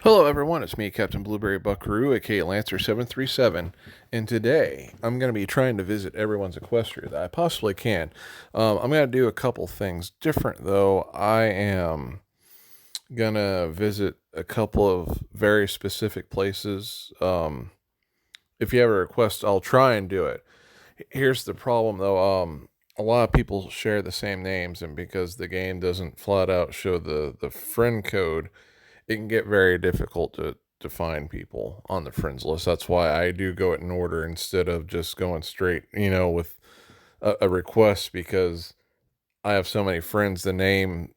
Hello, everyone. It's me, Captain Blueberry Buckaroo, aka Lancer737, and today I'm going to be trying to visit everyone's Equestria that I possibly can. I'm going to do a couple things different, though. I am going to visit a couple of very specific places. If you have a request, I'll try and do it. Here's the problem, though. A lot of people share the same names, and because the game doesn't flat out show the friend code, it can get very difficult to find people on the friends list. That's why I do go it in order instead of just going straight, with a request, because I have so many friends. The name,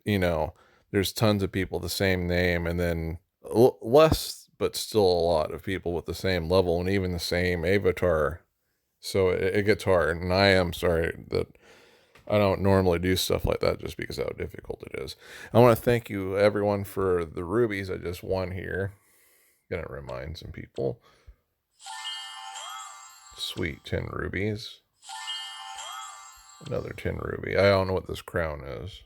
there's tons of people the same name, and then less, but still a lot of people with the same level and even the same avatar. So it gets hard, and I am sorry that I don't normally do stuff like that just because of how difficult it is. I want to thank you, everyone, for the rubies I just won here. Gonna remind some people. Sweet 10 rubies. Another 10 ruby. I don't know what this crown is.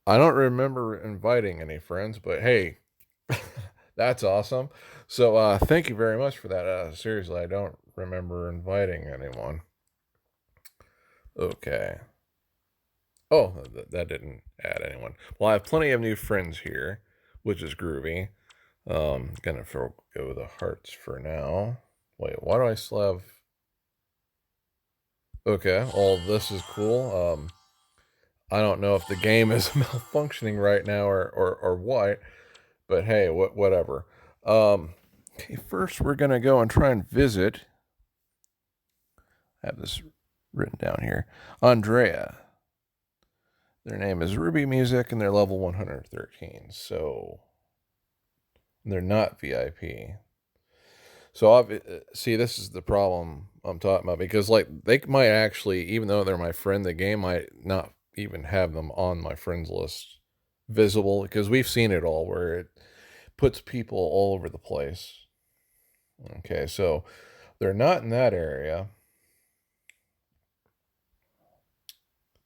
I don't remember inviting any friends, but hey, that's awesome. So thank you very much for that. Seriously, I don't remember inviting anyone. Okay. Oh, that didn't add anyone. Well, I have plenty of new friends here, which is groovy. Gonna go the hearts for now. Wait, why do I still have? Okay, well, this is cool. I don't know if the game is malfunctioning right now or what, but hey, whatever. Okay, first we're gonna go and try and visit. I have this written down here. Andrea. Their name is Ruby Music, and they're level 113. So they're not VIP. So see, this is the problem I'm talking about, because like they might actually, even though they're my friend, the game might not even have them on my friends list visible, because we've seen it all where it puts people all over the place. Okay, so they're not in that area.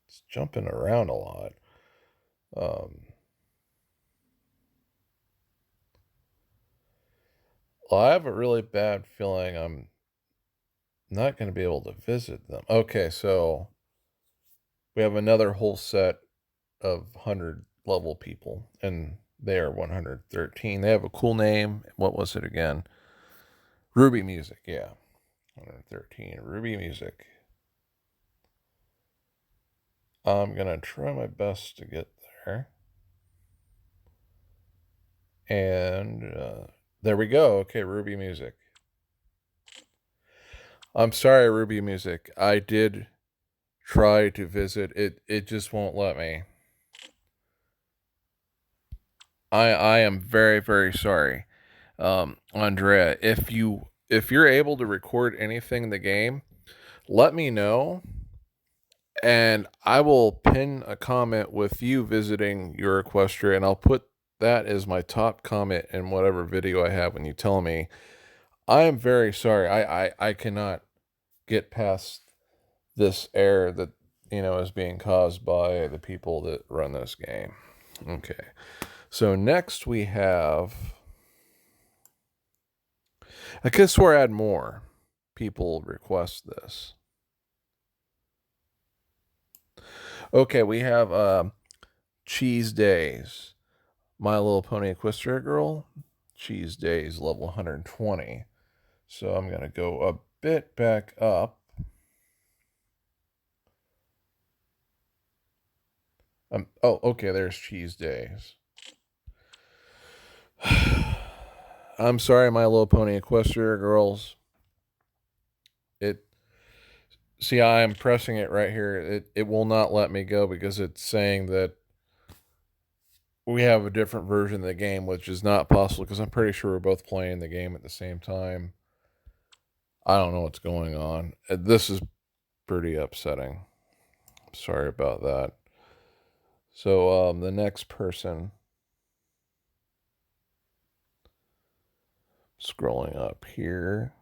It's jumping around a lot. Um, well, I have a really bad feeling I'm not going to be able to visit them. Okay, so we have another whole set of 100 level people, and they are 113. They have a cool name. What was it again? Ruby Music, yeah. 113. Ruby Music. I'm going to try my best to get there. And there we go. Okay, Ruby Music. I'm sorry, Ruby Music. I did try to visit. It just won't let me. I am very, very sorry. Andrea, if you're able to record anything in the game, let me know, and I will pin a comment with you visiting your Equestria, and I'll put that as my top comment in whatever video I have when you tell me. I am very sorry. I cannot get past this error that is being caused by the people that run this game. Okay. So next we have, I could swear I had more people request this. Okay, we have Cheese Days. My Little Pony Equestria Girl. Cheese Days level 120. So I'm going to go a bit back up. Oh, okay, there's Cheese Days. I'm sorry, My Little Pony Equestria Girls. It See, I am pressing it right here. It will not let me go because it's saying that we have a different version of the game, which is not possible because I'm pretty sure we're both playing the game at the same time. I don't know what's going on. This is pretty upsetting. Sorry about that. So the next person, scrolling up here.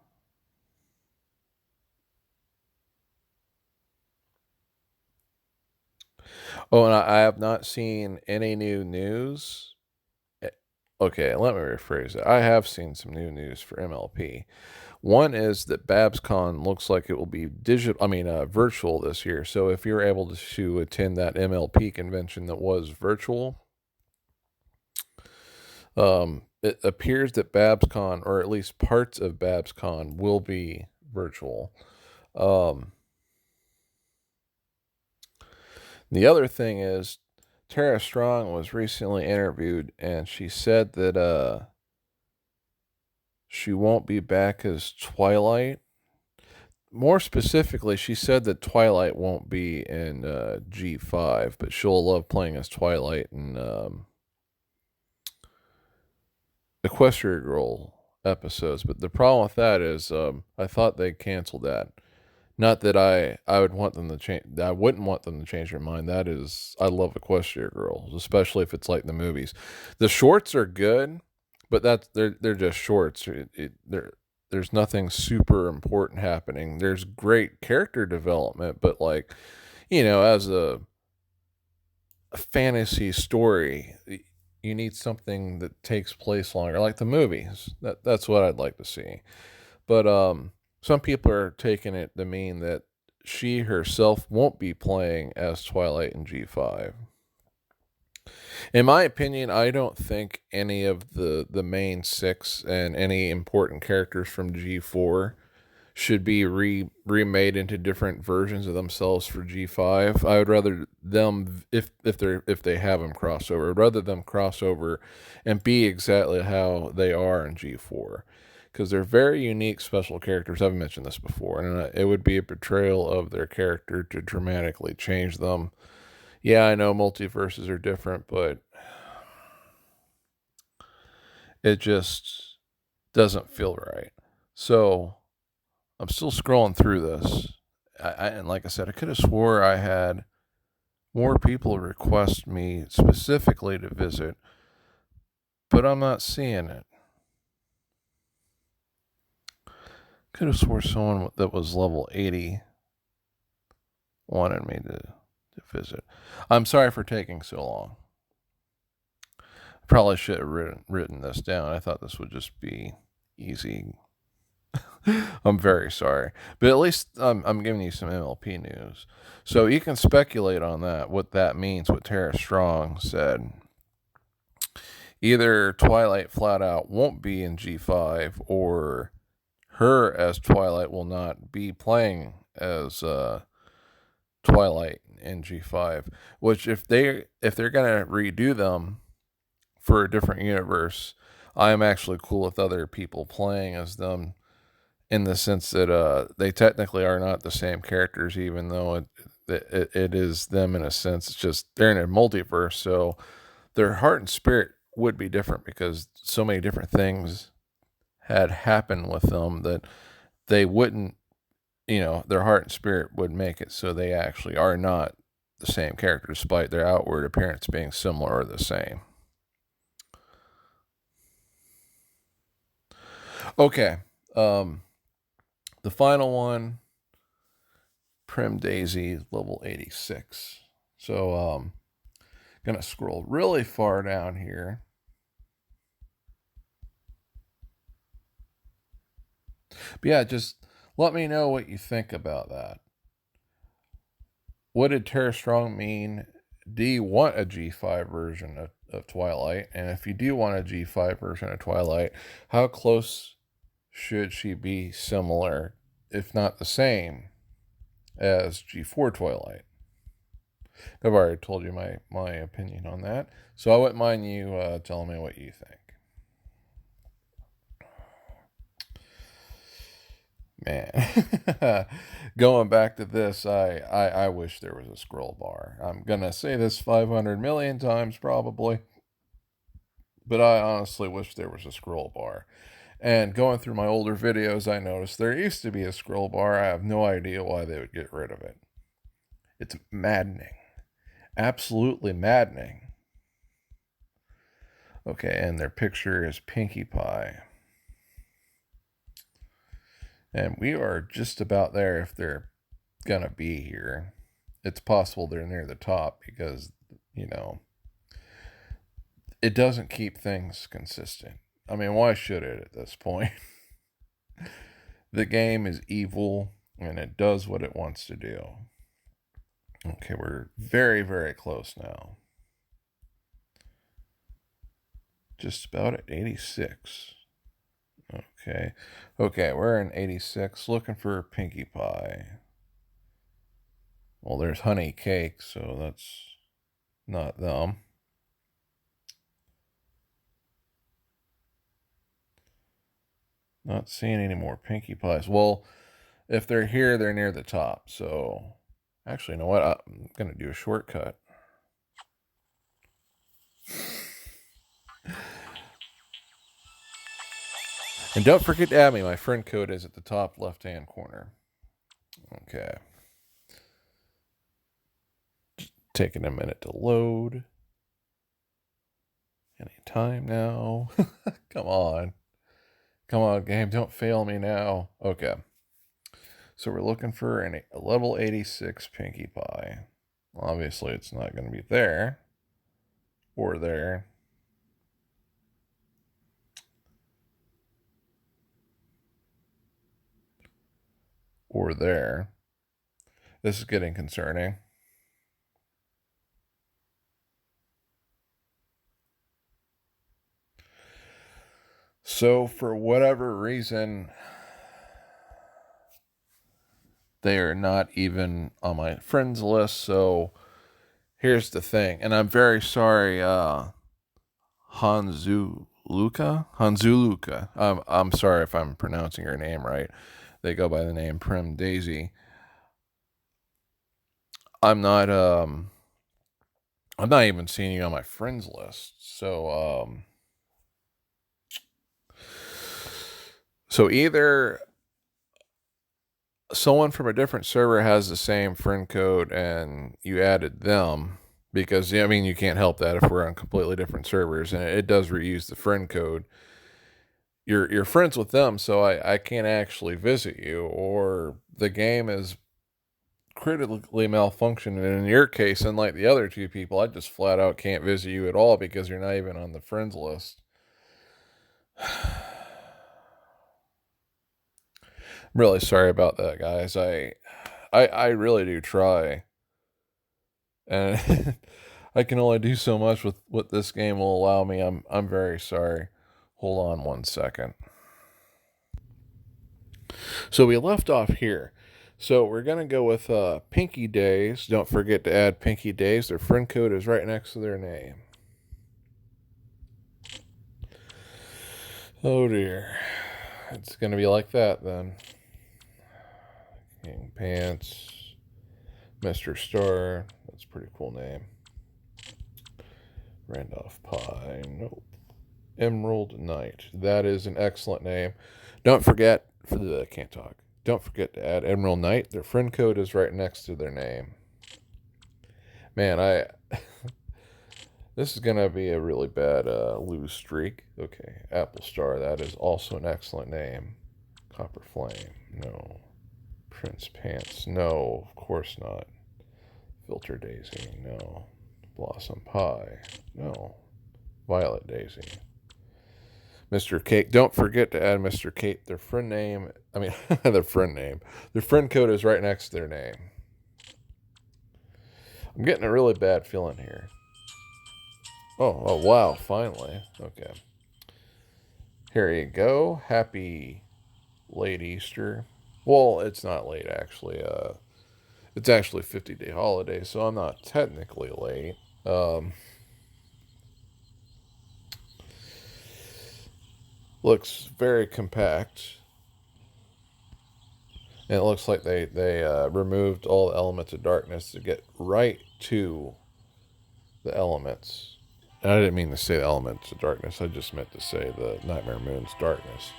Oh, and I have not seen any new news. Eh, Okay, let me rephrase it. I have seen some new news for MLP. One is that BabsCon looks like it will be virtual this year. So if you're able to attend that MLP convention that was virtual, it appears that BabsCon, or at least parts of BabsCon, will be virtual. Um, the other thing is, Tara Strong was recently interviewed, and she said that she won't be back as Twilight. More specifically, she said that Twilight won't be in G5, but she'll love playing as Twilight in Equestria Girl episodes. But the problem with that is, I thought they canceled that. Not that I would want them to change. I wouldn't want them to change their mind. That is, I love Equestria Girls, especially if it's like the movies. The shorts are good, but they're just shorts. There's nothing super important happening. There's great character development, but like, as a fantasy story, you need something that takes place longer, like the movies. That's what I'd like to see. But some people are taking it to mean that she herself won't be playing as Twilight in G5. In my opinion, I don't think any of the main six and any important characters from G4 should be remade into different versions of themselves for G5. I would rather them, if they have them crossover, I'd rather them crossover and be exactly how they are in G4, because they're very unique special characters. I've mentioned this before, and it would be a betrayal of their character to dramatically change them. Yeah, I know multiverses are different, but it just doesn't feel right. So I'm still scrolling through this. And like I said, I could have swore I had more people request me specifically to visit, but I'm not seeing it. Could have swore someone that was level 80 wanted me to visit. I'm sorry for taking so long. I probably should have written this down. I thought this would just be easy. I'm very sorry. But at least I'm giving you some MLP news. So you can speculate on that, what that means, what Tara Strong said. Either Twilight flat out won't be in G5, or her as Twilight will not be playing as Twilight in G5. Which if they're gonna redo them for a different universe, I am actually cool with other people playing as them, in the sense that they technically are not the same characters, even though it is them in a sense. It's just they're in a multiverse, so their heart and spirit would be different because so many different things had happened with them that they wouldn't, their heart and spirit would make it so they actually are not the same character despite their outward appearance being similar or the same. Okay. The final one, Prim Daisy, level 86. So, gonna scroll really far down here. But yeah, just let me know what you think about that. What did Tara Strong mean? Do you want a G5 version of Twilight? And if you do want a G5 version of Twilight, how close should she be similar, if not the same, as G4 Twilight? I've already told you my opinion on that. So I wouldn't mind you telling me what you think. Man, going back to this, I wish there was a scroll bar. I'm gonna say this 500 million times probably, but I honestly wish there was a scroll bar. And going through my older videos, I noticed there used to be a scroll bar. I have no idea why they would get rid of it. It's maddening, absolutely maddening. Okay, and their picture is Pinkie Pie. And we are just about there if they're gonna be here. it's possible they're near the top because, you know, it doesn't keep things consistent. I mean, why should it at this point? The game is evil and it does what it wants to do. Okay, we're very, very close now. Just about at 86. Okay. Okay, we're in 86 looking for Pinkie Pie. Well, there's Honey Cake, so that's not them. Not seeing any more Pinkie Pies. Well, if they're here, they're near the top. So, actually, you know what? I'm going to do a shortcut. And don't forget to add me. My friend code is at the top left-hand corner. Okay. Just taking a minute to load. Any time now. Come on. Come on, game. Don't fail me now. Okay. So we're looking for a level 86 Pinkie Pie. Obviously, it's not going to be there. Or there. Or there. This is getting concerning. So, for whatever reason, they are not even on my friends list. So, here's the thing. And I'm very sorry, Hanzuluka? I'm sorry if I'm pronouncing her name right. They go by the name Prim Daisy. I'm not even seeing you on my friends list. So either someone from a different server has the same friend code and you added them, because I mean you can't help that if we're on completely different servers, and it does reuse the friend code. You're friends with them, so I can't actually visit you, or the game is critically malfunctioned. And in your case, unlike the other two people, I just flat out can't visit you at all because you're not even on the friends list. I'm really sorry about that, guys. I really do try, and I can only do so much with what this game will allow me. I'm very sorry. Hold on one second. So we left off here. So we're gonna go with Pinkie Days. Don't forget to add Pinkie Days. Their friend code is right next to their name. Oh dear. It's gonna be like that then. King Pants, Mr. Star. That's a pretty cool name. Randolph Pie. Nope. Emerald Knight. That is an excellent name. Don't forget can't talk. Don't forget to add Emerald Knight. Their friend code is right next to their name. Man, this is gonna be a really bad lose streak. Okay, Apple Star. That is also an excellent name. Copper Flame. No. Prince Pants. No, of course not. Filter Daisy. No. Blossom Pie. No. Violet Daisy. Mr. Cake. Don't forget to add Mr. Cake. Their friend name. Their friend name. Their friend code is right next to their name. I'm getting a really bad feeling here. Oh, wow. Finally. Okay. Here you go. Happy late Easter. Well, it's not late, actually. It's actually 50-day holiday, so I'm not technically late. Looks very compact. And it looks like they removed all the elements of darkness to get right to the elements. And I didn't mean to say the elements of darkness. I just meant to say the Nightmare Moon's darkness.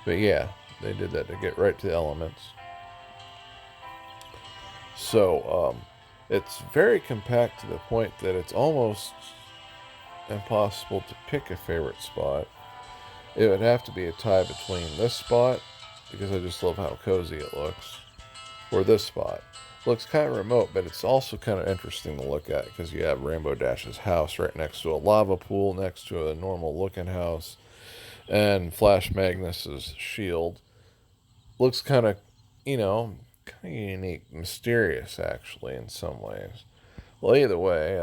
But yeah, they did that to get right to the elements. So it's very compact to the point that it's almost impossible to pick a favorite spot. It would have to be a tie between this spot, because I just love how cozy it looks, or this spot. Looks kind of remote, but it's also kind of interesting to look at because you have Rainbow Dash's house right next to a lava pool, next to a normal looking house, and Flash Magnus's shield. Looks kind of, kind of unique, mysterious actually in some ways. Well, either way,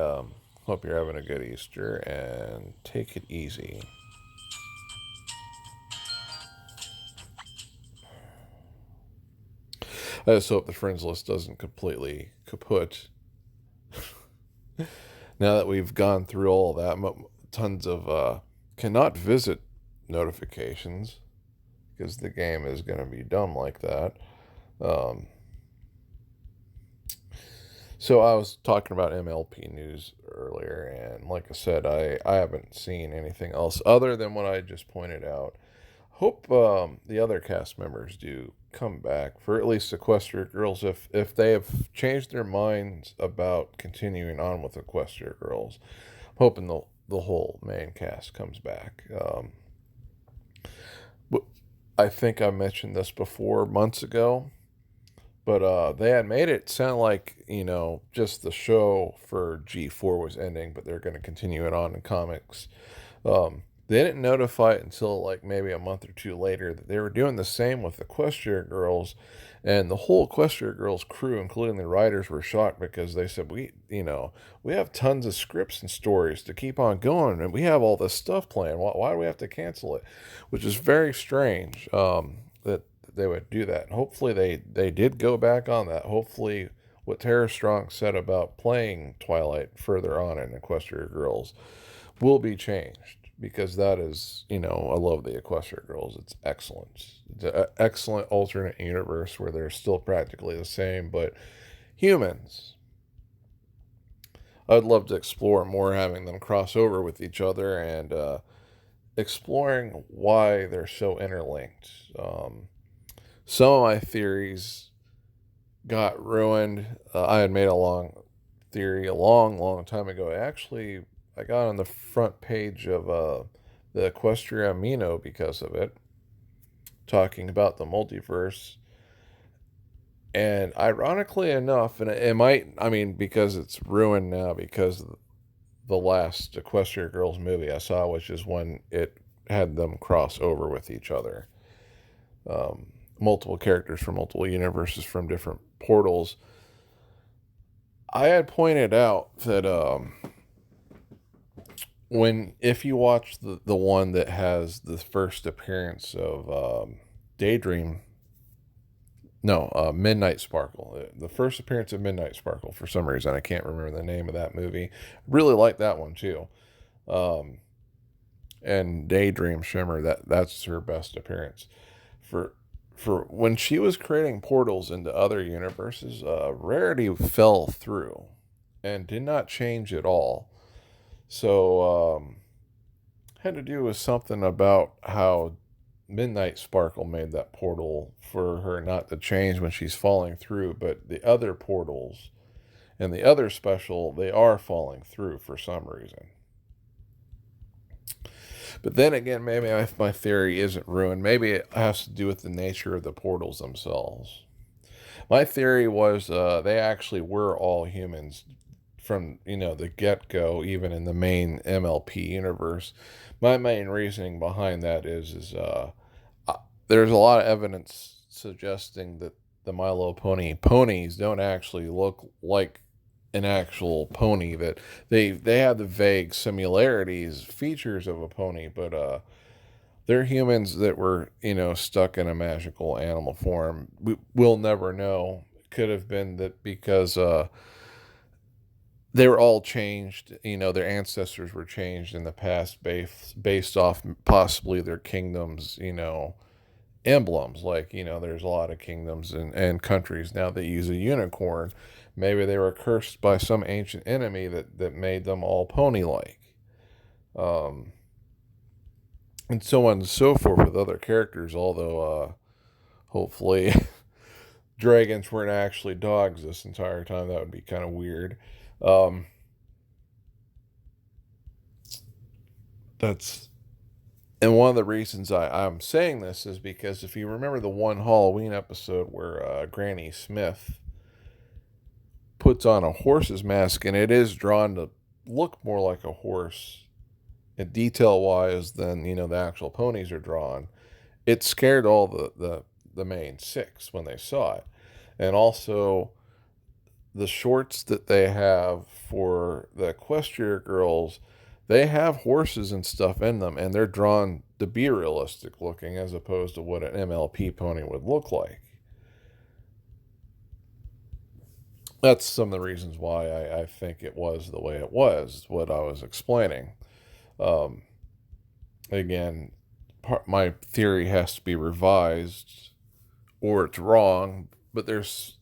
hope you're having a good Easter and take it easy. I just hope the friends list doesn't completely kaput. Now that we've gone through all that, tons of cannot visit notifications because the game is going to be dumb like that. Um, so I was talking about MLP news earlier, and like I said, I haven't seen anything else other than what I just pointed out. Hope the other cast members do come back for at least Equestria Girls if they have changed their minds about continuing on with Equestria Girls. I'm hoping the whole main cast comes back. I think I mentioned this before months ago, but they had made it sound like just the show for G4 was ending, but they're going to continue it on in comics. They didn't notify it until like maybe a month or two later that they were doing the same with Equestria Girls, and the whole Equestria Girls crew, including the writers, were shocked because they said we have tons of scripts and stories to keep on going, and we have all this stuff planned. Why do we have to cancel it? Which is very strange that they would do that. And hopefully they did go back on that. Hopefully what Tara Strong said about playing Twilight further on in Equestria Girls will be changed because that is, I love the Equestria Girls. It's excellent. It's an excellent alternate universe where they're still practically the same, but humans. I'd love to explore more having them cross over with each other and exploring why they're so interlinked. Some of my theories got ruined. I had made a long theory a long, long time ago. I got on the front page of the Equestria Amino because of it, talking about the multiverse. And ironically enough, and it might, because it's ruined now because the last Equestria Girls movie I saw, which is when it had them cross over with each other. Multiple characters from multiple universes from different portals. I had pointed out that if you watch the one that has the first appearance of Daydream, no, Midnight Sparkle, the first appearance of Midnight Sparkle, for some reason I can't remember the name of that movie. Really like that one too. And Daydream Shimmer, that's her best appearance. For when she was creating portals into other universes, Rarity fell through and did not change at all. So had to do with something about how Midnight Sparkle made that portal for her not to change when she's falling through, but the other portals and the other special, they are falling through for some reason. But then again, maybe my theory isn't ruined. Maybe it has to do with the nature of the portals themselves. My theory was they actually were all humans from the get-go, even in the main MLP universe. My main reasoning behind that is there's a lot of evidence suggesting that the My Little Pony ponies don't actually look like an actual pony, that they have the vague similarities, features of a pony, but they're humans that were stuck in a magical animal form. We'll never know. Could have been that because they were all changed. Their ancestors were changed in the past based off possibly their kingdoms. Emblems, like there's a lot of kingdoms and countries now that use a unicorn. Maybe they were cursed by some ancient enemy that made them all pony-like, and so on and so forth with other characters. Although hopefully dragons weren't actually dogs this entire time. That would be kind of weird. That's And one of the reasons I'm saying this is because if you remember the one Halloween episode where Granny Smith puts on a horse's mask, and it is drawn to look more like a horse in detail wise than, the actual ponies are drawn. It scared all the main six when they saw it. And also the shorts that they have for the equestrian girls, they have horses and stuff in them, and they're drawn to be realistic looking as opposed to what an MLP pony would look like. That's some of the reasons why I think it was the way it was, what I was explaining. Um, Again, my theory has to be revised or it's wrong, but there's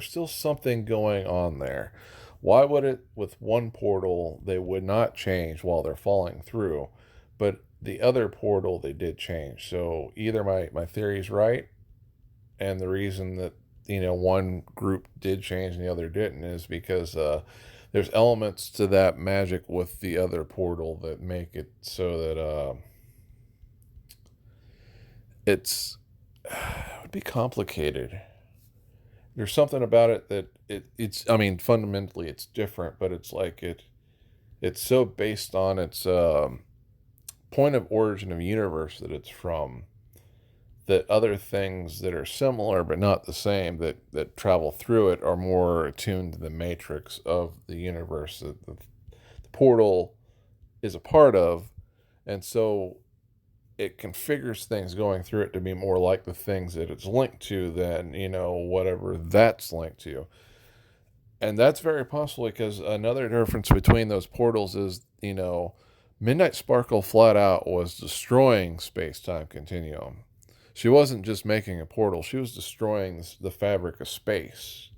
still something going on there. Why would it, with one portal, they would not change while they're falling through, but the other portal they did change? So either my theory is right, and the reason that one group did change and the other didn't is because there's elements to that magic with the other portal that make it so that it would be complicated. There's something about it that it's I mean, fundamentally it's different, but it's like it's so based on its point of origin of universe that it's from, that other things that are similar but not the same that travel through it are more attuned to the matrix of the universe that the portal is a part of. And so it configures things going through it to be more like the things that it's linked to than, whatever that's linked to. And that's very possible, because another difference between those portals is, Midnight Sparkle flat out was destroying space-time continuum. She wasn't just making a portal, she was destroying the fabric of space.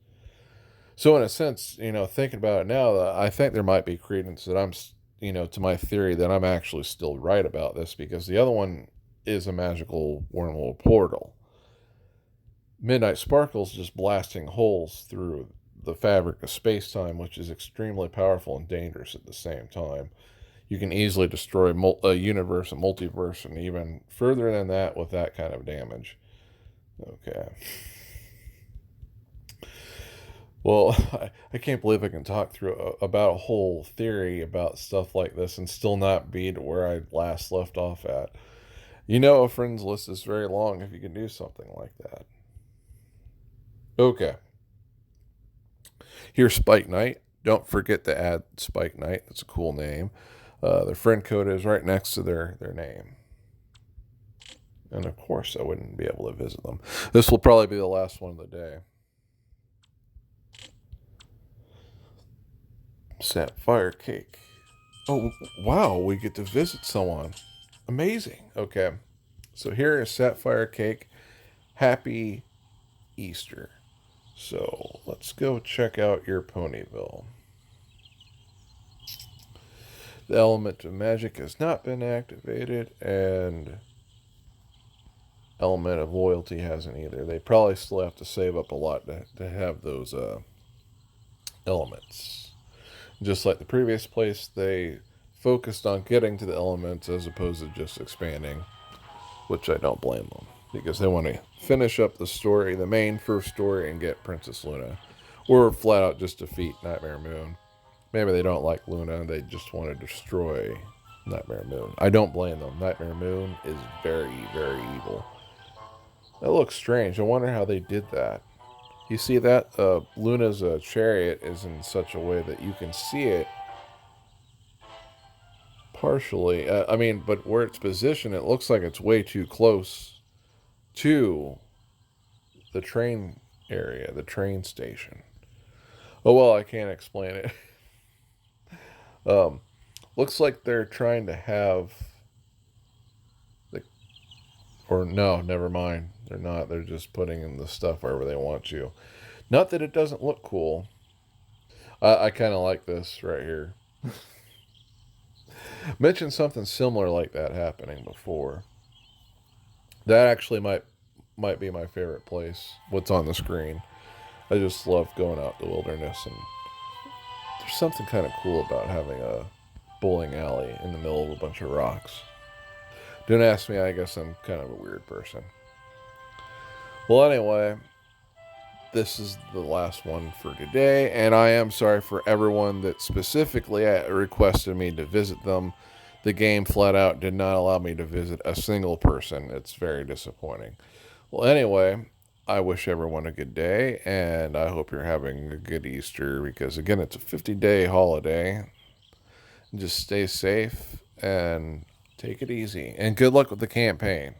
So in a sense, thinking about it now, I think there might be credence that I'm, to my theory that I'm actually still right about this, because the other one is a magical wormhole portal. Midnight Sparkle's just blasting holes through the fabric of space-time, which is extremely powerful and dangerous at the same time. You can easily destroy a universe, a multiverse, and even further than that with that kind of damage. Okay. Well, I can't believe I can talk through about a whole theory about stuff like this and still not be to where I last left off at. A friend's list is very long if you can do something like that. Okay. Here's Spike Knight. Don't forget to add Spike Knight. That's a cool name. Their friend code is right next to their name. And of course, I wouldn't be able to visit them. This will probably be the last one of the day. Sapphire Cake. Oh, wow, we get to visit someone. Amazing. Okay. So here is Sapphire Cake. Happy Easter. So let's go check out your Ponyville. The element of magic has not been activated, and element of loyalty hasn't either. They probably still have to save up a lot to have those elements. Just like the previous place, they focused on getting to the elements as opposed to just expanding, which I don't blame them, because they want to finish up the story, the main first story, and get Princess Luna, or flat out just defeat Nightmare Moon. Maybe they don't like Luna and they just want to destroy Nightmare Moon. I don't blame them. Nightmare Moon is very, very evil. That looks strange. I wonder how they did that. You see that? Luna's chariot is in such a way that you can see it partially. But where it's positioned, it looks like it's way too close to the train area, the train station. Oh, well, I can't explain it. Looks like they're trying to have or no, never mind. They're not. They're just putting in the stuff wherever they want to. Not that it doesn't look cool. I kind of like this right here. Mentioned something similar like that happening before. That actually might be my favorite place. What's on the screen? I just love going out in the wilderness, and there's something kind of cool about having a bowling alley in the middle of a bunch of rocks. Don't ask me. I guess I'm kind of a weird person. Well, anyway, this is the last one for today, and I am sorry for everyone that specifically requested me to visit them. The game flat out did not allow me to visit a single person. It's very disappointing. Well, anyway, I wish everyone a good day, and I hope you're having a good Easter because, again, it's a 50-day holiday. Just stay safe and take it easy, and good luck with the campaign.